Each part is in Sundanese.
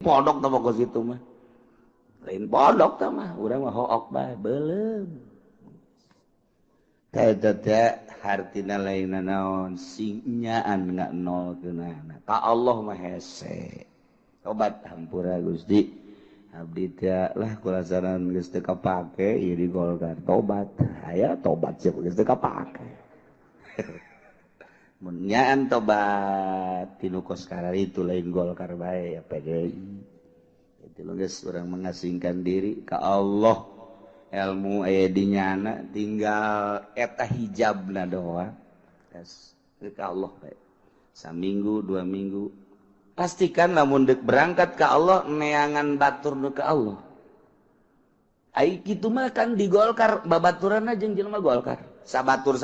podok teh pokok situ mah lain podok teh mah urang mah hook bae beuleum teh hartina lain naon sinyaan nggak nol keunana ka Allah mah hese tobat hampura Gusti abdi teh lah kulasaran geus teu kapake ieu di Golkar tobat aya tobat sih geus teu kapake mun nyaan tobat tinu kos karar itu lain Golkar bae ya PDI itu lu geus urang mengasingkan diri ka Allah ilmu aya di nyana tinggal eta hijabna doang tes ka Allah bae saminggu 2 minggu pastikan lamun deuk berangkat ka Allah neangan batur nu ka Allah ai kitu mah kan di Golkar babaturanna jeung jelema Golkar sabatur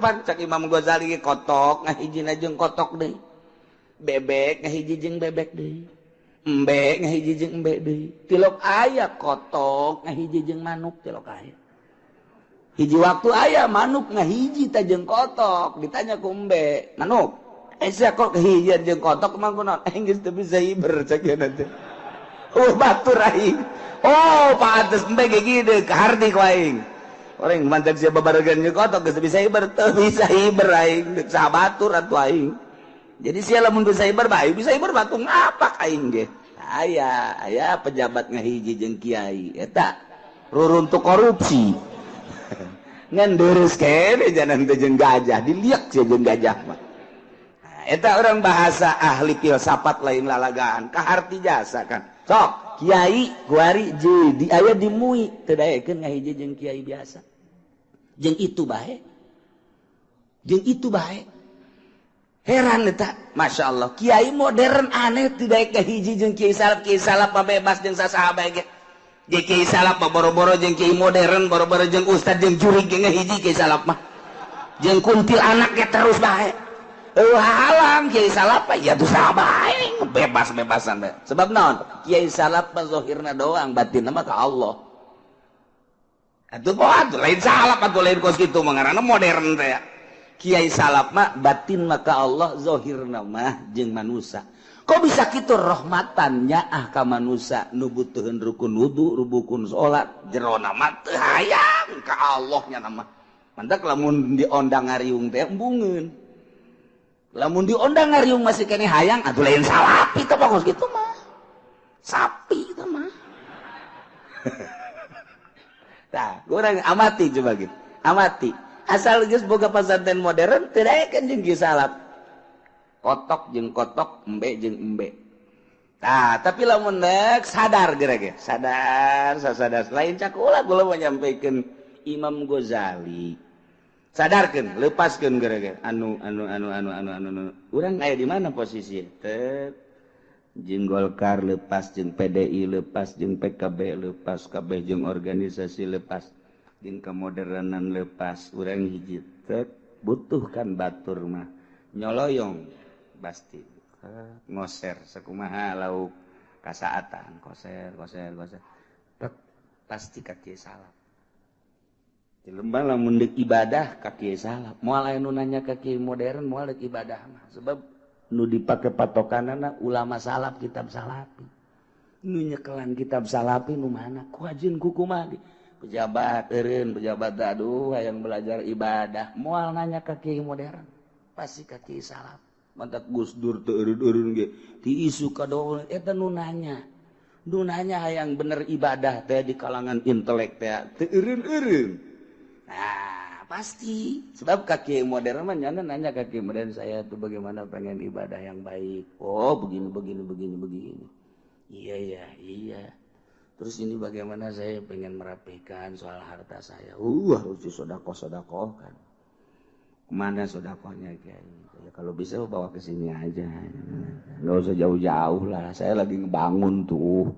pan cak Imam Ghazali ge kotok ngahijina jeung kotok deui bebek ngahiji jeung bebek deui embe ngahiji jeung embe deui tilok aya kotok ngahiji jeung manuk tilok aya hiji waktu aya manuk ngahiji ta jeung kotok ditanya ku embe manuk sia kok kahijian jeung kotok mah kunaon geus teu bisa hiber cak ieu teh batur aing pantes embe ge kieu kahardi ku aing orang mantek sia babaregan jeung kotok geus bisa hiber teu bisa hiber aing sabatur atuh aing jadi sia lamun bisa hiber bae bisa hiber batu ngapak aing ge aya pejabat ngahiji jeung kiai eta ruruntuk korupsi ngan deureuss kene janan teh jeung gajah diliek sia jeung gajah mah eta urang bahasa ahli filsafat lain lalagaan kaharti jasa kan sok kiai kuari jadi aya di MUI teu daekeun ngahiji jeung kiai biasa jeung itu bae heran eta Masya Allah kiai modern aneh tidak kahiji jeung kiai salap mah bebas jeung sasaha bae ge kiai salap mah boro-boro jeung kiai modern boro-boro jeung ustad jeung jurig ge ngahiji kiai salap mah jeung kuntil anak ge terus bae halang kiai salap ya tuh saha bae bebas-bebasan bae sebab naon kiai salap mah zahirna doang batinna mah ka Allah atuh lain salap atuh lain kos kitu mah ngaranna modern teh kiai salap mah batin maka Allah zahirna mah jeung manusia kok bisa kitu rahmatan nyaah ka manusia nu butuheun rukun wudu rukun salat jerona mah teu hayang ka Allah nya mah mantak lamun diondang ngariung teh embungeun lamun diondang ngariung masih kene hayang atuh lain salapi teh pokos kitu mah sapi teh mah tah urang amati coba gitu amati asal geus boga pasantren modern teu daekeun jeung kieu salap kotok jeung kotok embe jeung embe tah tapi lamun neuk sadar geura sadar lain cak ulah kula mah nyampikeun Imam Ghazali sadarkeun leupaskeun geura anu urang aya di mana posisi teu jeung Golkar leupas jeung PDI leupas jeung PKB leupas kabeh jeung organisasi leupas jeung kemodernan leupas urang hiji butuhkan batur mah nyoloyong pasti ngoser sakumaha lauk kasaatan koser pasti ka kieu salap di lembah lamun deuk ibadah ka kieu salap moal aya nu nanya ka kieu modern moal deuk ibadah mah sebab nu dipake patokanana ulama salap kitab salapi nu nyekelan kitab salapi nu mana ku hajeun kumaha pejabat eureun pejabat aduh hayang belajar ibadah moal nanya ka kiai modern pasti ka kiai salaf mantak Gus Dur teu eureun-eureun ge ti isu kadoa eta nu nanya hayang bener ibadah teh di kalangan intelek teh teu eureun-eureun nah pasti sebab ka kiai modern mah nyana nanya ka kiai modern saya tuh bagaimana pengen ibadah yang baik begini iya terus ini bagaimana saya pengen merapikan soal harta saya harus sodakoh kan kemana sodakohnya kiai ya kalau bisa bawa ke sini aja nggak usah jauh-jauh lah saya lagi ngebangun tuh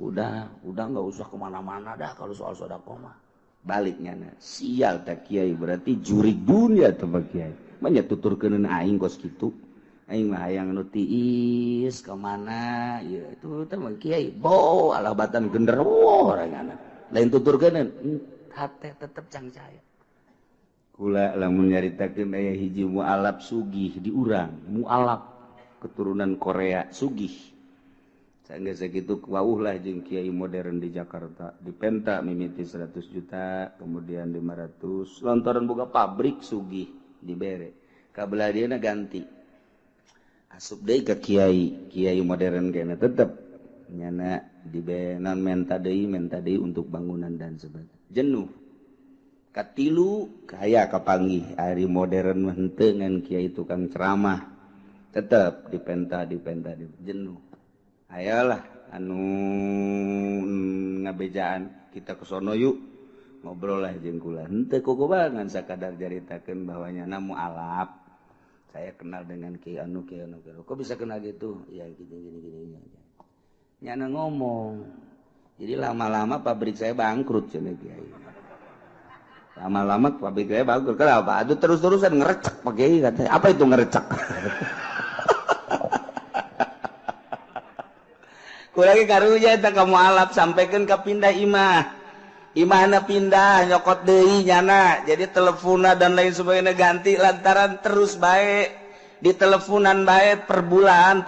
udah nggak usah kemana-mana dah kalau soal sodakoh mah baliknya sial tak kiai berarti jurig dunia tuh pak kiai banyak tuturkeun aing kos kitu aing mah hayang nu tiis ka mana ya itu teh mah kiai alabatan genderuwo orangana lain tuturkeun hate tetep cangcaya kula lamun nyaritakeun aya hiji mualaf sugih di urang mualaf keturunan Korea sugih Sanggeus sakitu wauh lah jeung kiai modern di Jakarta dipenta mimiti 100 juta kemudian 500 lantaran boga pabrik sugih dibere kabelah dieuna ganti asup deui ka kiai modern kena tetep nyana dibenan menta deui untuk bangunan dan sebagainya jenuh katilu kaya kapanggih ari modern mah henteu ngan kiai tukang ceramah tetep dipenta jenuh ayalah anu ngabejaan kita kesono yuk ngobrol lah jeung kula henteu kukubangan sakadar jaritakeun bahwanya namu alap saya kenal dengan kiai anu kok bisa kenal gitu ya gini nyana ngomong jadi lama-lama pabrik saya bangkrut cenah kiai lama-lama pabrik saya bangkrut kenapa aduh terus-terusan ngerecek Pak Kiai katanya apa itu ngerecek kulagi karunya eta kamu alap sampaikan ke pindah imahna pindah nyokot deui nyana jadi telepona dan lain sebagainya ganti lantaran terus baik di teleponan baik per bulan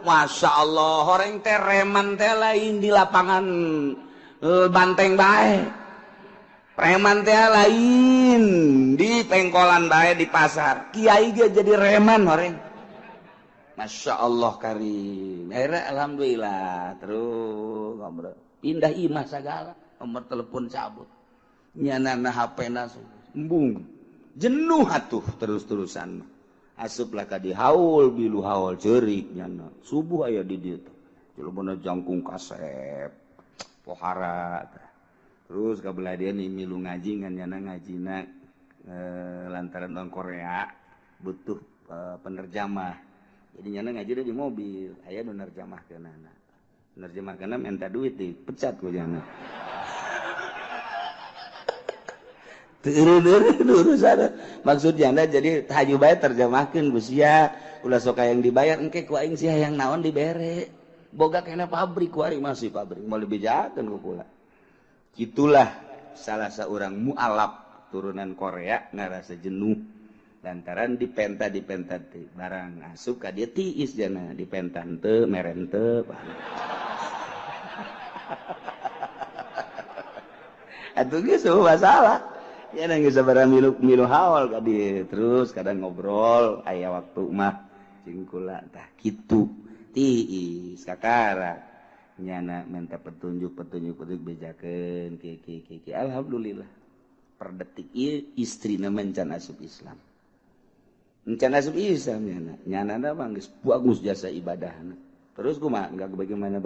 Masya Allah horeng teh reman teh lain di lapangan banteng baik preman teh lain di pengkolan baik di pasar kiai ge jadi reman horeng Masya Allah karim akhirnya alhamdulillah terus ngobrol pindah imah segala nomor telepon cabut nyanana HP na embung jenuh atuh terus-terusan asuplah ka di haul bilu haul ceurik nyana subuh aya di dieu teh jelema jangkung kasep pohara terus kabelah dia nih milu ngaji ngan nyana ngajina lantaran orang Korea butuh penerjemah jadi nyana ngaji di mobil aya nu nerjemahkeunana nerjemahkeunna minta duit dipecat ku nyana urusan maksudnya jadi haju bae terjemahkeun ku sia ulah sok yang dibayar engke ku aing sia yang naon dibere boga kena pabrik ku ari masih pabrik mau lebih jahatkeun ku kula itulah salah seorang mualaf turunan Korea ngarasa jenuh lantaran dipenta teh barang asup ka dia tiis jana dipenta henteu meren teu atuh geus masalah ya nang geus sabaraha milu haul ka dieu terus kadang ngobrol aya waktu mah jeung kula tah kitu tiis kakara nyana minta petunjuk bejakeun ki alhamdulillah per detik ieu istrina mencan asup Islam encan asup Islam nyana mah geus bagus jasa ibadahna terus kumaha enggak bagaimana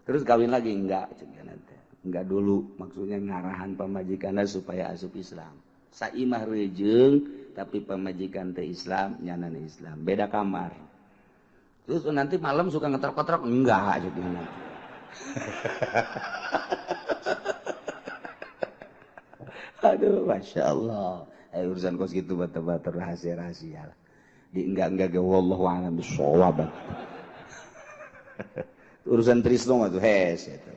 terus kawin lagi enggak cenah teh enggak dulu maksudnya ngarahan pamajikanna supaya asup Islam saimah rejeung tapi pamajikan teh Islam nyana Islam beda kamar terus nanti malam suka ngetrok-ngetrok enggak jadi nanti aduh Masya Allah urusan kos gitu bata-bata rahasia-rahasia lah di enggak wallahu a'lam bishawab urusan Trisno mah tuh hes eta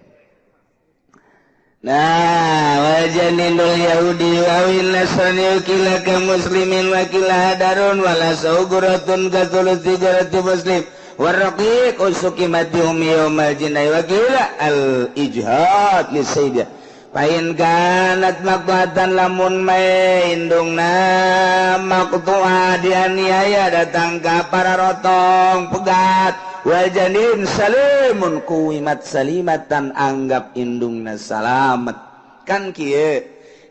nah wajanindul yahudi wawin nasrani ukila ka muslimin wakila hadarun wala sauguratun katuluti garati muslim warraqiq usuki matihum yawmal jinai wakila al-ijhad li sayyidah pain kanat maqatan lamun maindungna maqtu'a dianiaya datang ka para rotong pegat wajanin salimun kuwimat salimatan anggap indungna salamet kan kieu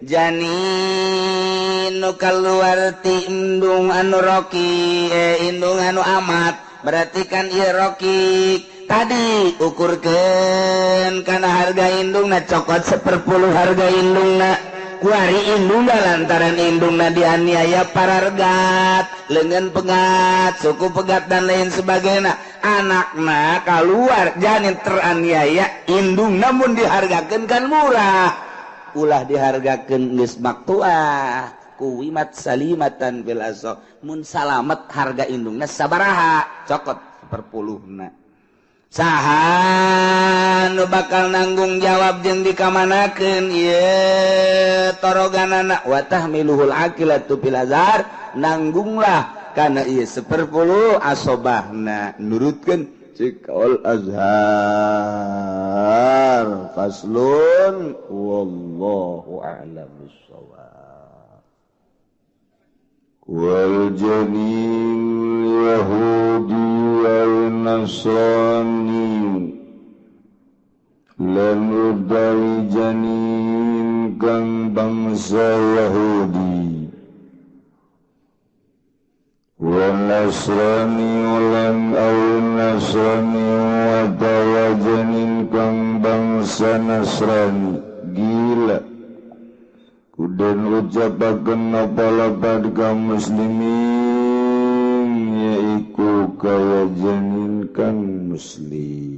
janin nu kaluarti indung anu roki indung anu amat berarti kan ieu roki tadi ukurkeun kana harga indungna cokot 1/10 harga indungna kuari indungna lantaran indungna dianiaya parargat leungeun pegat suku pegat dan lain sebagainya anakna keluar janin teraniaya indung namun dihargakeun kan murah ulah dihargakeun geus maktuah kuwimat salimatan bil asq mun salamet harga indungna sabaraha cokot 1/10na saha nu bakal nanggung jawab jeung dikamanakeun ieu toroganana wa tahmiluhul aqilatu fil azhar nanggunglah kana ieu 1/10 asobahna nurutkeun cik wal azhar faslun wallahu a'lam bissawab wal janin yahudi wal nasrani lan utawi janin kang bangsa Yahudi wa nasrani lan nasrani wa janin kang bangsa Nasrani gila kudan ucapaken napa lapad kaum muslimin yaiku kaya janin kang muslim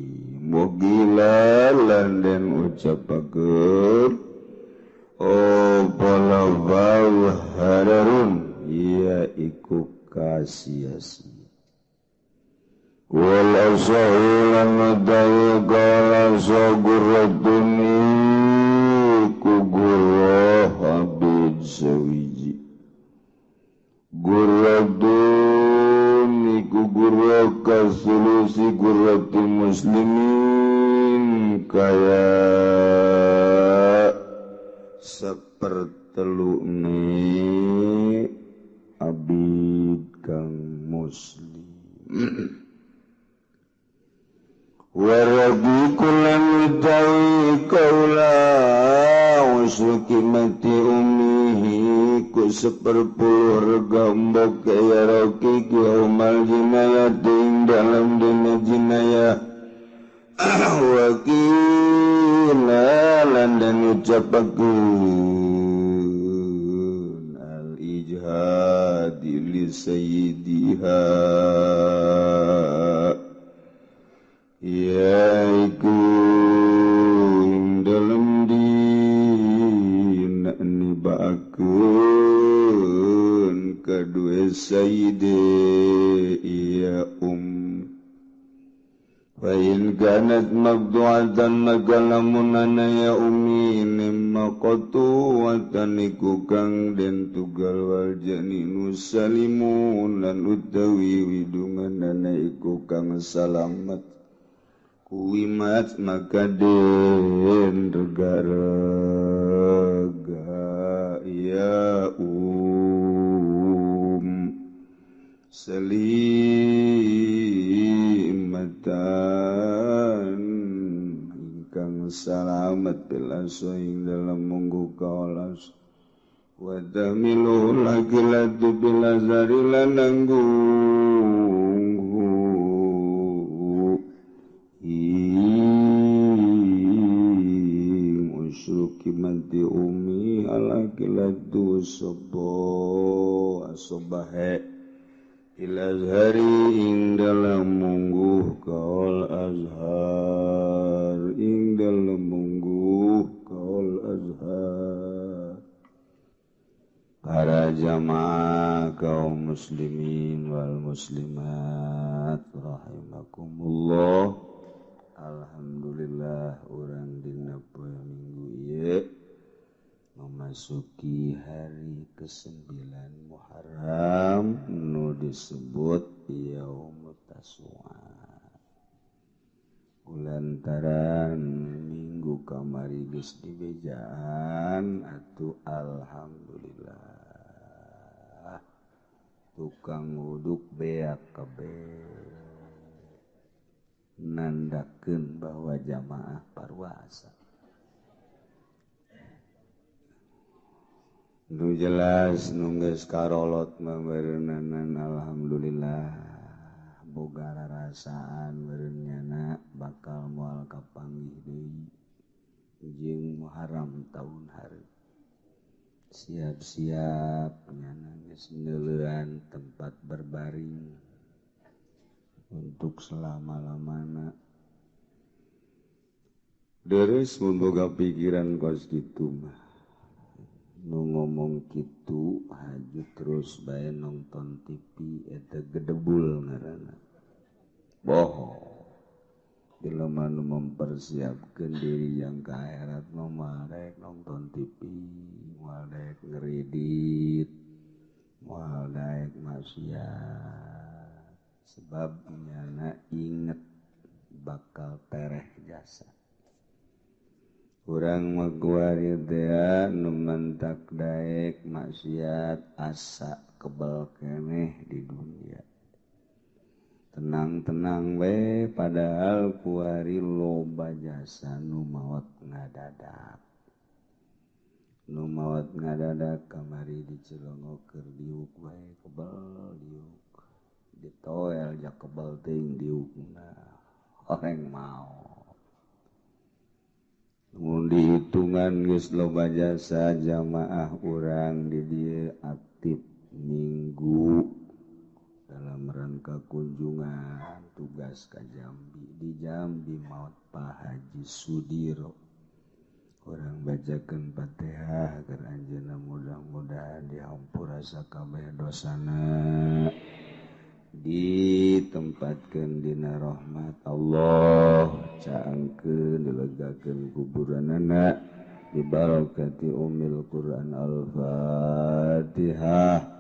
gila lan den ucapaken palawau hararun yaiku kasih-kasih wal asahulan utawi kala sagurratun iku gurrah abid sawiji gurratun iku gurrah kasulusi gurrati muslimin kaya sepertelune abid kang muslim warabi kulan utawi kaula usuki mati umihi ku seperpuluh regambok kaya roki kiaumal jinayat ing dalam dina jinayah wakila lan dan ucapakeun al-ijhadi li sayyidiha yaiku ing dalam dina nibaakeun kadue sayyide iya Fain kanat magdu'atan magalamunana ya umi nimaqatu wataniku kang den tugal wal janinu salimun lan utawi widungan nana iku kang salamet kuwimat maka den rega-rega ya salimatan ingkang salamet bilaso ing dalam munggu kaolas wa tamilu laki-laki bilazari lananggu musyuki manti umi alaki-laki sobo asobahe Il-azhari ing dalam mungguh kaul azhar ing dalam mungguh kaul azhar para jamaah kaum muslimin wal muslimat rahimakumullah alhamdulillah urang dina poe minggu ieu memasuki hari ke-9 Muharram nu disebut Yaumut Tasu'a kulantaran minggu kamari geus dibejaan atuh alhamdulillah tukang nguduk beak kabeh nandakeun bahwa jamaah parwasa nu jelas nu geus karolot meureunnan alhamdulillah boga rarasaan meureunnyana bakal moal kapanggih deui jeung Muharram taun hareup siap-siap nyana geus neuleuan tempat berbaring untuk selama-lamana deres mun boga pikiran kos kitu mah nu ngomong kitu haju terus bae nonton TV eta gedebul ngaranna bohong jelema nu mempersiapkeun diri yang ka akhirat mah moal daek nonton TV moal daek ngeredit moal daek maksiat sebab nyana inget bakal tereh jasa urang maguari teh nu mentak daek maksiat asa kebal keneh di dunia tenang-tenang we padahal kuari loba jasa nu maot ngadadak kamari dicelongo keur diuk we kebal diuk ditoel jak kebal teuing diukna horeng mau mun dihitungan geus loba jasa jamaah urang di dieu aktif minggu dalam rangka kunjungan tugas ka Jambi di Jambi maot Pak Haji Sudiro urang bacakeun Fatihah keur anjeunna mudah-mudahan dihampura sakabeh dosana ditempatkeun dina rahmat Allah caangkeun dilegakeun kuburanana bibarakati ummil Quran Al-Fatihah.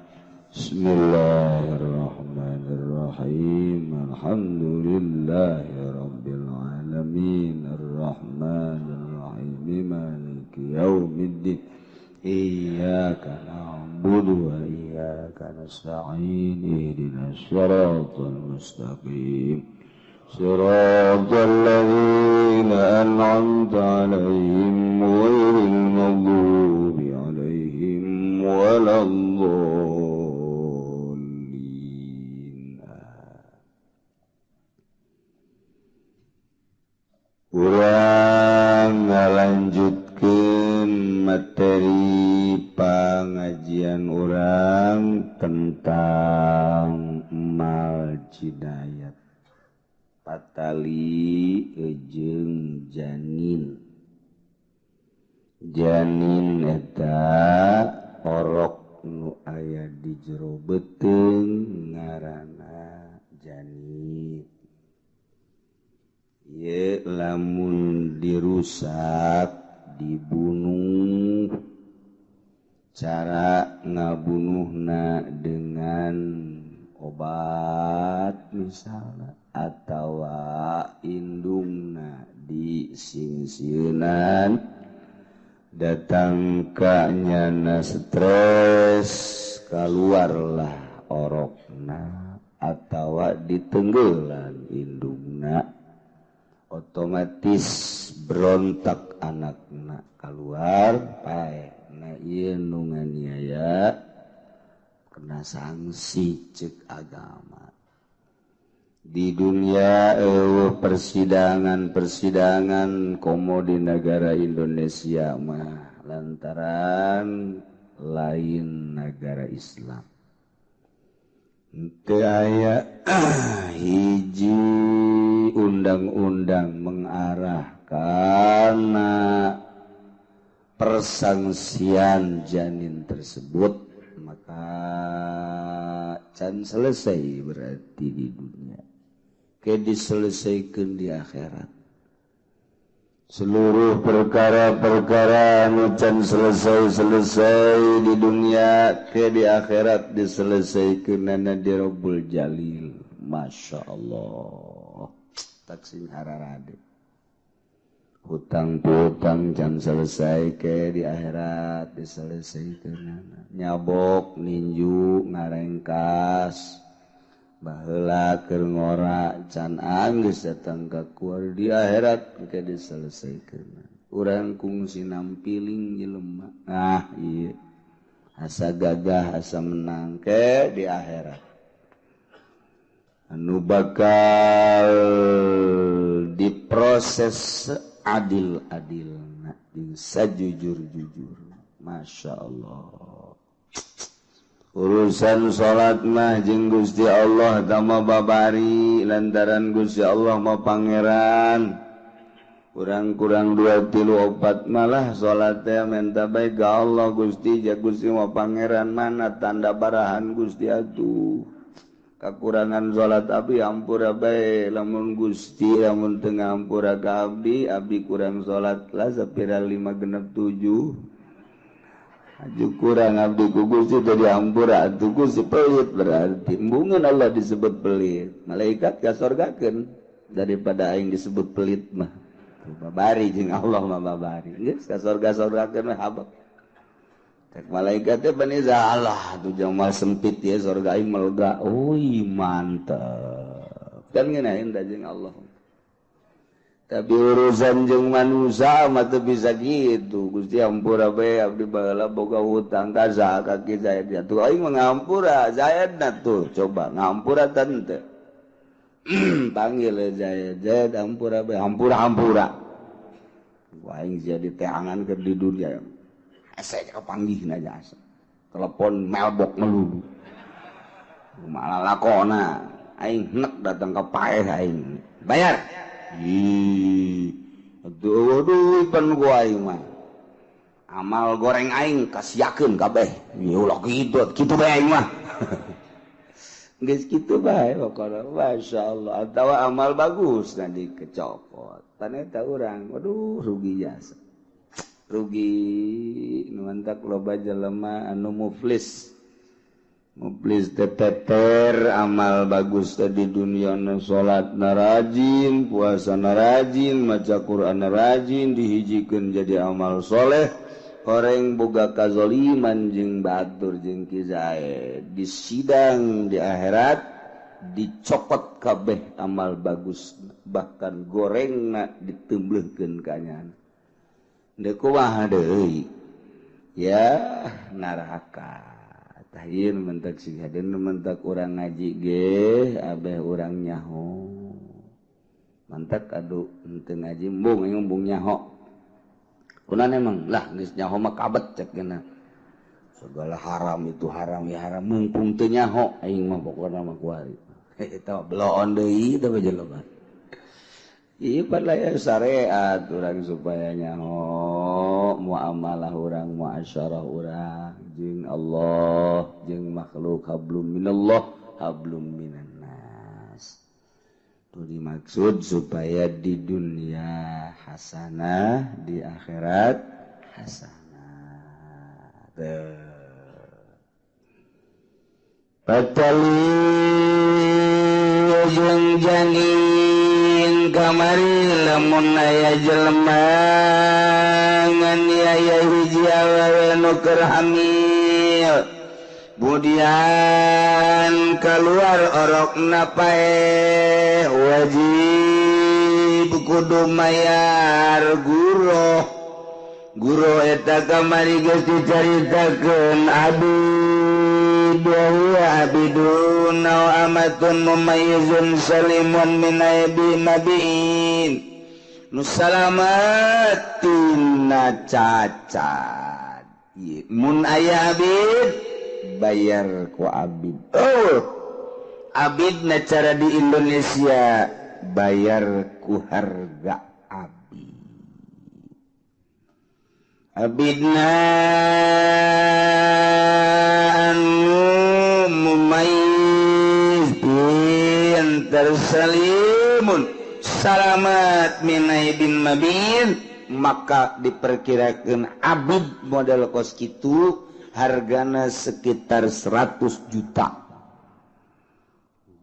Bismillahirrahmanirrahim. Alhamdulillahirabbil alamin arrahmanir rahim maliki yaumiddin. Iyyaka na'budu wa iyyaka nasta'in. Ihdinas siratal mustaqim. Siratal ladzina an'amta 'alaihim ghairil maghdubi 'alaihim waladdallin. Urang ngalanjutkeun materi pangajian urang tentang mal jidayat patali jeung janin. Janin eta orok nu aya di jero beuteung ngaranna janin. Ye lamun dirusak dibunuh cara ngabunuhna dengan obat misalnya atawa indungna disingsieunan datang ka nyana stres kaluarlah orokna atawa ditenggelan indungna otomatis berontak anakna keluar pae na ieu nu nganiaya kena sanksi ceuk agama di dunia persidangan komo di negara Indonesia mah lantaran lain negara Islam teu aya hiji undang-undang mengarah karena persangsian janin tersebut maka can selesai berarti di dunia ke diselesaikan di akhirat seluruh perkara-perkara anu can selesai di dunia ke di akhirat diselesaikeunana di Rabbul Jalil. Masya Allah taksin hararade hutang piutang can selesai ke di akhirat diselesaikeunana nyabok ninju ngarengkas baheula keur ngora can anggeus datang ka kuar di akhirat ke diselesaikeun urang kungsi nampiling jelema ieu asa gagah asa menang ke di akhirat anu bakal diproses adil-adilna jeung sajujur-jujurna. Masya Allah urusan salat mah jeung Gusti Allah tama babari lantaran Gusti Allah mah pangeran urang kurang 2 3 4 malah salat teh menta bae ka Allah Gusti ja Gusti mah pangeran mana tanda barahan Gusti atuh kakurangan salat abdi ampura bae lamun Gusti lamun teu ngampura ka abdi kurang salat lah sapira 5 genep 7 aju kurang abdi ku Gusti teu diampura atuh Gusti pelit berarti embungeun Allah disebut pelit malaikat ka sorgakeun daripada aing disebut pelit mah babari jeung Allah mah babari geus ka sorga-sorgakeun mah habaq cek malaikat teh baniza Allah tuh jamal sempit ya sorga aing melga oi mantap kan ngeunaheun da jeung Allah tapi urusan jeung manusia mah teu bisa gitu Gusti ampura bae abdi baheula boga hutang ka kaki Zaid atuh aing mah ngampura Zaidna tuh coba ngampura teu panggil Zaid ampura bae hampura aing jadi teangan keur di dunia asa kapanggihna jasa telepon mailbox melulu malah lakona aing nek datang ka paeh aing bayar aduh pan gua aing mah amal goreng aing kasiakeun kabeh ya ulah kitu bae aing mah geus kitu bae pokona masyaallah atawa amal bagus nanti kecopot pan eta urang waduh rugi jasa rugi nu mantak loba jelema anu muflis teteter amal bagus tadi dunia na salat na rajin puasa na rajin maca Quran na rajin dihijikeun jadi amal soleh horeng boga kazoliman jeung batur jeung kizae di sidang di akhirat dicopot kabeh amal bagus bahkan gorengna diteubleuhkeun ka nyana deuk kumaha deui ya neraka tahir mentak sih haden mentak urang ngaji ge abeh urang nyaho mantak adu henteu ngaji embung nyaho kunaon emang lah geus nyaho mah kabet cek geuna segala haram itu haram ya haram mumpung teu nyaho aing mah pokona mah kuari eta beloon deui teh jelema ieu padahal syariat urang supaya nyaho muamalah urang muasyarah urang jeung Allah jeung makhluk hablum minallah hablum minannas tu dimaksud supaya di dunia hasanah di akhirat hasanah patali jeung janin kamari lamun aya jelema ngan aya hiji awewe nu keur hamil kemudian keluar orokna pae wajib kudu mayar guru eta kamari geus dicaritakeun abidun aw amatun mumayyizun salimun min aibi nabiin nu salamat tina cacat mun aya abid bayar ku abid abidna cara di Indonesia bayar ku harga abidna anu mumayyiz tersalimun salamat min aibin mabin maka diperkirakan abid model kos kitu hargana sekitar 100 juta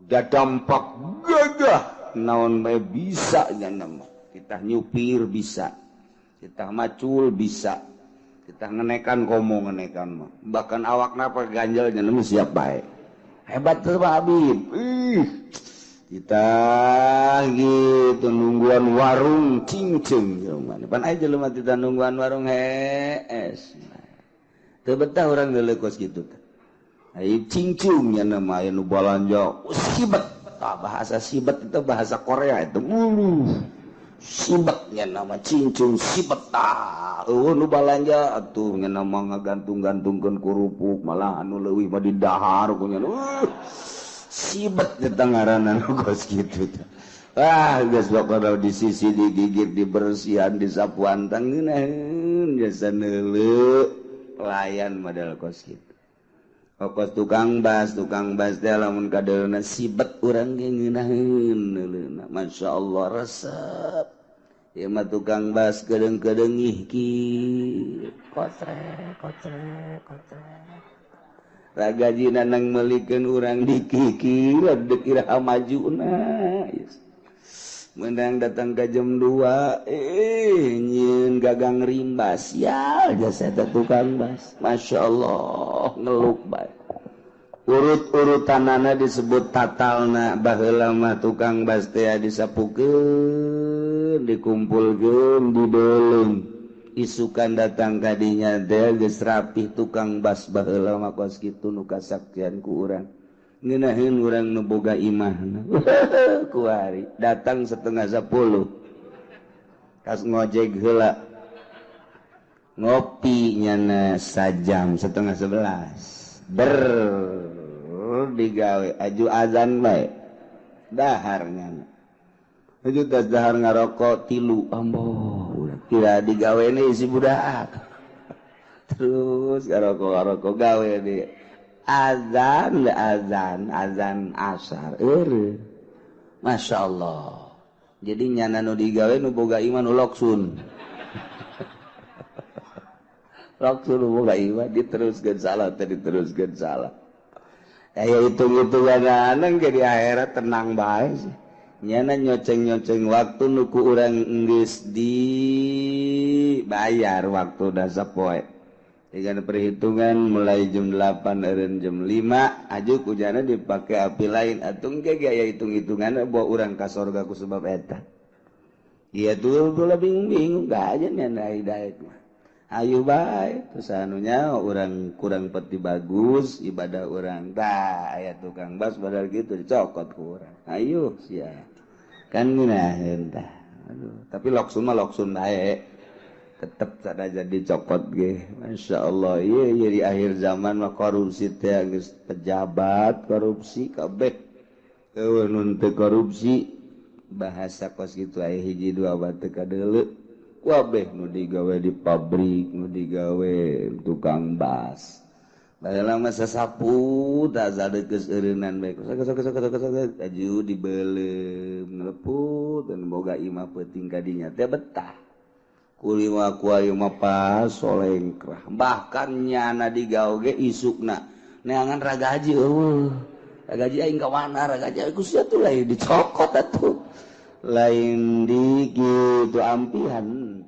udah dampak gagah naon bae bisa nama kita nyupir bisa kita macul bisa kita ngenekan komo ngenekan mah bahkan awakna apa ganjalnya nemu siap baik hebat tuh Pak Habib kita gitu nungguan warung cincin pan aja lu mati nungguan warung hees teu betah urang geuleuh kos kitu teh ai cincungnya nama aya nu balanja sibet bahasa sibet itu bahasa Korea itu sibetnya nama cincung sibet nu balanja atuh nya nama ngagantung-gantungkeun kurupuk malah anu leuwih mah di dahar kunya sibet eta ngaranna nu kos kitu teh geus bakal di sisi digigit dibersihan disapuan tangeunaheun jasa neuleuh pelayan model kos kitu kos tukang bas teh lamun kadeulna sibet urang ge ngeunaheun neuleuhna masyaallah resep ieu mah tukang bas kedeung-kedeung ki kotrek ragajina nang meulikeun urang dikiki deuk iraha majuna menang datang ke jam 2 nyin gagang rimbas ya jasa tukang bas Masya Allah ngeluk baik urut-urutanana disebut tatalna baheula mah tukang bas teh disapukeun dikumpulkeun dibeleng isukan datang kadinya teh geus rapih tukang bas baheula mah kos kitu nu kasaktian ku urang ngeunaheun urang nu boga imahna kuari datang 9:30 kas ngojek heula ngopi nyana sajam 10:30 digawe aju azan bae dahar nyana aju tas dahar ngarokok 3 amboh kira digawe isi budak terus ngarokok gawe di azan asar Masya Allah jadi nyana nu digawe nu boga iman nu loksun nu boga iman diteruskeun salah aya hitung-hitungan anang ke di akhirat tenang bae sih nyana nyoceng-nyoceng waktu nu ku urang geus dibayar waktu da sapoe dengan perhitungan mulai jam 8 eureun jam 5 ajuk ujana dipake api lain atung ge aya hitung-hitungan bawa urang ka sorga ku sebab eta ieu tuh bingung ka aja nyana hidayat mah ayo bae terus anunya urang kurang peti bagus ibadah urang tah aya tukang bas padahal gitu dicokot ku urang ayo sia kan ngeunaheun tah aduh tapi loksun mah loksun bae tetep sada jadi cokot ge Masya Allah iya di akhir zaman mah korupsi teh geus pejabat korupsi kabeh eueuh nun teu korupsi bahasa kos kitu aya hiji dua batu kadeuleu kabeh nu digawe di pabrik nu digawe tukang bas baheula mah sasapu da zadeukes eureunan bae sok aju dibeleum neleput dan boga imah peuting kadinya teh betah kulima kuayu mah pas solengkrah bahkan nyana digawe ge isukna neangan ragaji ragaji aing ka mana ragaji ku sia tuh lain dicokot atuh lain di kitu ampihan